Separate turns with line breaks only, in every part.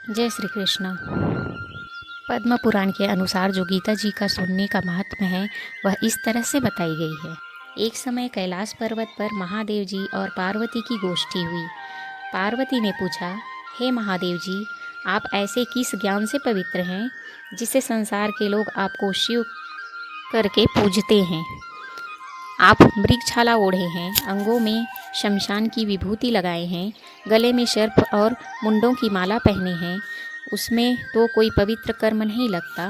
जय श्री कृष्ण। पद्म पुराण के अनुसार जो गीता जी का सुनने का महत्व है वह इस तरह से बताई गई है। एक समय कैलाश पर्वत पर महादेव जी और पार्वती की गोष्ठी हुई। पार्वती ने पूछा, हे महादेव जी, आप ऐसे किस ज्ञान से पवित्र हैं जिससे संसार के लोग आपको शिव करके पूजते हैं। आप मृगछाला ओढ़े हैं, अंगों में शमशान की विभूति लगाए हैं, गले में सर्प और मुंडों की माला पहने हैं, उसमें तो कोई पवित्र कर्म नहीं लगता।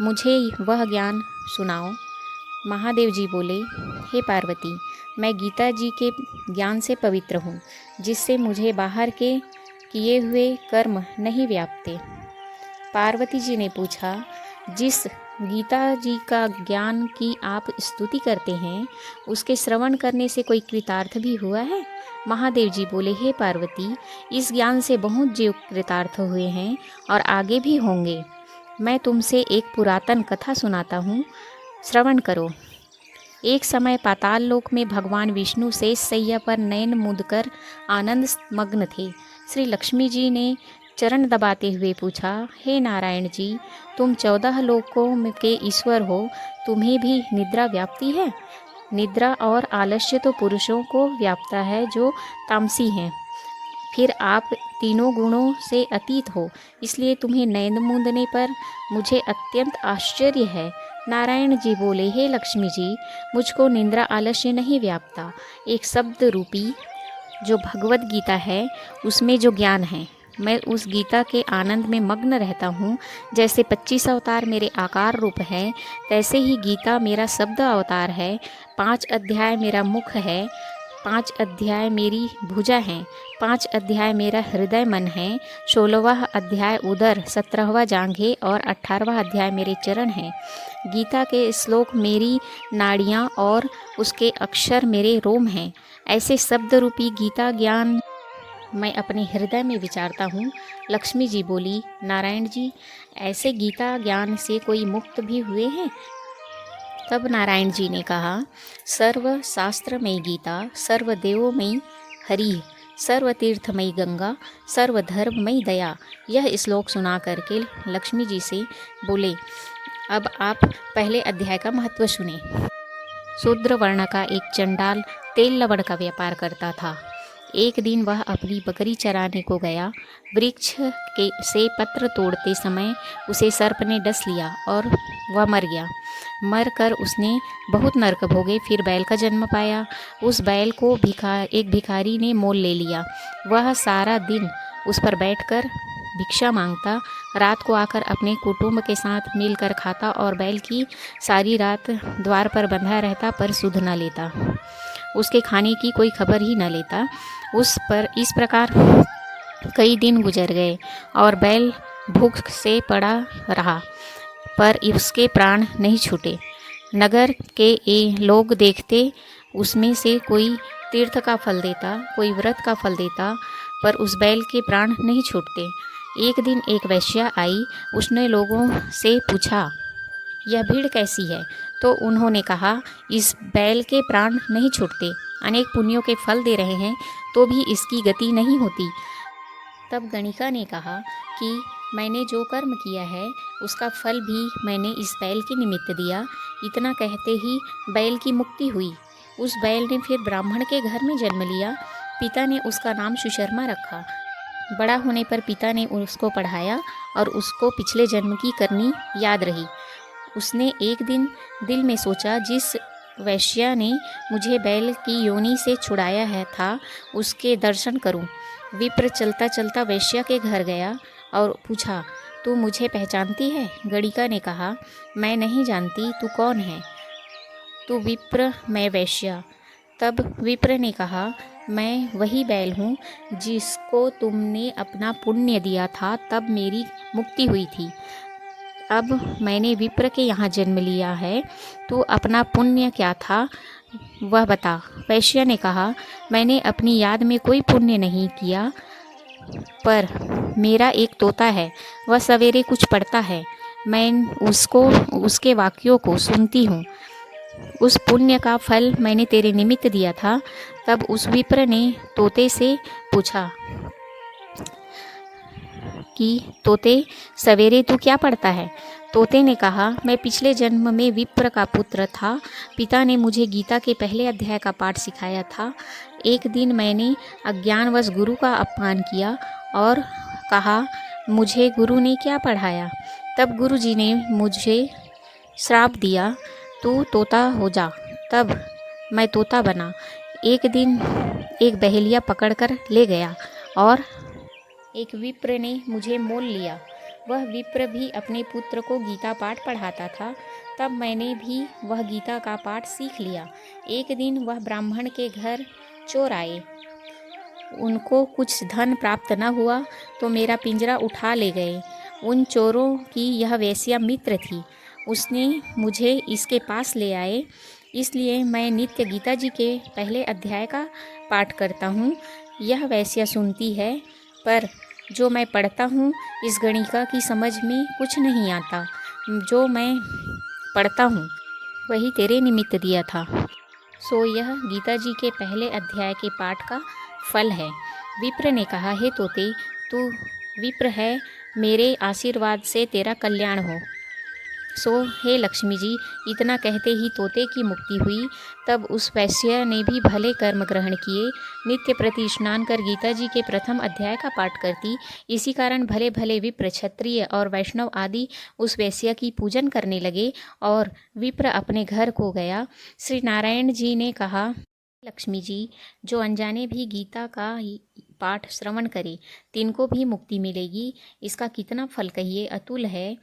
मुझे वह ज्ञान सुनाओ। महादेव जी बोले, हे पार्वती, मैं गीता जी के ज्ञान से पवित्र हूँ, जिससे मुझे बाहर के किए हुए कर्म नहीं व्यापते। पार्वती जी ने पूछा, जिस गीता जी का ज्ञान की आप स्तुति करते हैं, उसके श्रवण करने से कोई कृतार्थ भी हुआ है? महादेव जी बोले, हे पार्वती, इस ज्ञान से बहुत जीव कृतार्थ हुए हैं और आगे भी होंगे। मैं तुमसे एक पुरातन कथा सुनाता हूँ, श्रवण करो। एक समय पाताल लोक में भगवान विष्णु शेष शैया पर नयन मूंदकर आनंद मग्न थे। श्री लक्ष्मी जी ने चरण दबाते हुए पूछा, हे नारायण जी, तुम 14 लोकों के ईश्वर हो, तुम्हें भी निद्रा व्याप्ति है? निद्रा और आलस्य तो पुरुषों को व्यापता है जो तामसी हैं। फिर आप तीनों गुणों से अतीत हो, इसलिए तुम्हें नयन मूंदने पर मुझे अत्यंत आश्चर्य है। नारायण जी बोले, हे लक्ष्मी जी, मुझको निद्रा आलस्य नहीं व्यापता। एक शब्द रूपी जो भगवत गीता है, उसमें जो ज्ञान है, मैं उस गीता के आनंद में मग्न रहता हूँ। जैसे 25 अवतार मेरे आकार रूप है, तैसे ही गीता मेरा शब्द अवतार है। 5 अध्याय मेरा मुख है, 5 अध्याय मेरी भुजा हैं, 5 अध्याय मेरा हृदय मन है, 16वां अध्याय उदर, 17वां जांघें और 18वां अध्याय मेरे चरण हैं। गीता के श्लोक मेरी नाड़ियाँ और उसके अक्षर मेरे रोम हैं। ऐसे शब्द रूपी गीता ज्ञान मैं अपने हृदय में विचारता हूँ। लक्ष्मी जी बोली, नारायण जी, ऐसे गीता ज्ञान से कोई मुक्त भी हुए हैं? तब नारायण जी ने कहा, सर्व शास्त्रमयी गीता, सर्व देवोमयी हरि, सर्व तीर्थमयी गंगा, सर्व धर्ममयी दया। यह श्लोक सुना करके लक्ष्मी जी से बोले, अब आप पहले अध्याय का महत्व सुने। शूद्र वर्ण का एक चंडाल तेल लवण का व्यापार करता था। एक दिन वह अपनी बकरी चराने को गया। वृक्ष के से पत्र तोड़ते समय उसे सर्प ने डस लिया और वह मर गया। मर कर उसने बहुत नरक भोगे, फिर बैल का जन्म पाया। उस बैल को एक भिखारी ने मोल ले लिया। वह सारा दिन उस पर बैठकर भिक्षा मांगता, रात को आकर अपने कुटुंब के साथ मिलकर खाता और बैल की सारी रात द्वार पर बंधा रहता, पर सुध न लेता। उसके खाने की कोई खबर ही न लेता। इस प्रकार कई दिन गुजर गए और बैल भूख से पड़ा रहा, पर उसके प्राण नहीं छूटे। नगर के लोग देखते, उसमें से कोई तीर्थ का फल देता, कोई व्रत का फल देता, पर उस बैल के प्राण नहीं छूटते। एक दिन एक वैश्या आई। उसने लोगों से पूछा, यह भीड़ कैसी है? तो उन्होंने कहा, इस बैल के प्राण नहीं छूटते, अनेक पुण्यों के फल दे रहे हैं, तो भी इसकी गति नहीं होती। तब गणिका ने कहा कि मैंने जो कर्म किया है उसका फल भी मैंने इस बैल के निमित्त दिया। इतना कहते ही बैल की मुक्ति हुई। उस बैल ने फिर ब्राह्मण के घर में जन्म लिया। पिता ने उसका नाम सुशर्मा रखा। बड़ा होने पर पिता ने उसको पढ़ाया और उसको पिछले जन्म की करनी याद रही। उसने एक दिन दिल में सोचा, जिस वैश्या ने मुझे बैल की योनि से छुड़ाया है था, उसके दर्शन करूं। विप्र चलता चलता वैश्या के घर गया और पूछा, तू मुझे पहचानती है? गणिका ने कहा, मैं नहीं जानती, तू कौन है? तू विप्र, मैं वैश्या। तब विप्र ने कहा, मैं वही बैल हूँ जिसको तुमने अपना पुण्य दिया था, तब मेरी मुक्ति हुई थी। अब मैंने विप्र के यहाँ जन्म लिया है, तो अपना पुण्य क्या था वह बता। वैश्य ने कहा, मैंने अपनी याद में कोई पुण्य नहीं किया, पर मेरा एक तोता है, वह सवेरे कुछ पढ़ता है, मैं उसके वाक्यों को सुनती हूँ। उस पुण्य का फल मैंने तेरे निमित्त दिया था। तब उस विप्र ने तोते से पूछा, कि तोते, सवेरे तू क्या पढ़ता है? तोते ने कहा, मैं पिछले जन्म में विप्र का पुत्र था। पिता ने मुझे गीता के पहले अध्याय का पाठ सिखाया था। एक दिन मैंने अज्ञानवश गुरु का अपमान किया और कहा, मुझे गुरु ने क्या पढ़ाया? तब गुरु जी ने मुझे श्राप दिया, तू तोता हो जा। तब मैं तोता बना। एक दिन एक बहेलिया पकड़कर ले गया और एक विप्र ने मुझे मोल लिया। वह विप्र भी अपने पुत्र को गीता पाठ पढ़ाता था। तब मैंने भी वह गीता का पाठ सीख लिया। एक दिन वह ब्राह्मण के घर चोर आए। उनको कुछ धन प्राप्त न हुआ तो मेरा पिंजरा उठा ले गए। उन चोरों की यह वेश्या मित्र थी। उसने मुझे इसके पास ले आए। इसलिए मैं नित्य गीता जी के पहले अध्याय का पाठ करता हूँ। यह वेश्या सुनती है, पर जो मैं पढ़ता हूँ इस गणिका की समझ में कुछ नहीं आता। जो मैं पढ़ता हूँ वही तेरे निमित्त दिया था। सो यह गीता जी के पहले अध्याय के पाठ का फल है। विप्र ने कहा, हे तोते, तू विप्र है, मेरे आशीर्वाद से तेरा कल्याण हो। सो हे लक्ष्मी जी, इतना कहते ही तोते की मुक्ति हुई। तब उस वैश्य ने भी भले कर्म ग्रहण किए। नित्य प्रति स्नान कर गीता जी के प्रथम अध्याय का पाठ करती। इसी कारण भले भले विप्र, क्षत्रिय और वैष्णव आदि उस वैश्य की पूजन करने लगे और विप्र अपने घर को गया। श्री नारायण जी ने कहा, लक्ष्मी जी, जो अनजाने भी गीता का पाठ श्रवण करे तिनको भी मुक्ति मिलेगी। इसका कितना फल कहिए, अतुल है।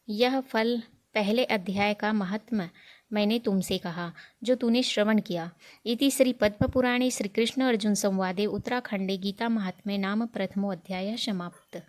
यह फल पहले अध्याय का महात्म्य मैंने तुमसे कहा, जो तूने श्रवण किया। इति श्री पद्म पुराणे श्री कृष्ण अर्जुन संवादे उत्तराखंडे गीता महात्म्ये नाम प्रथमो अध्याय समाप्त।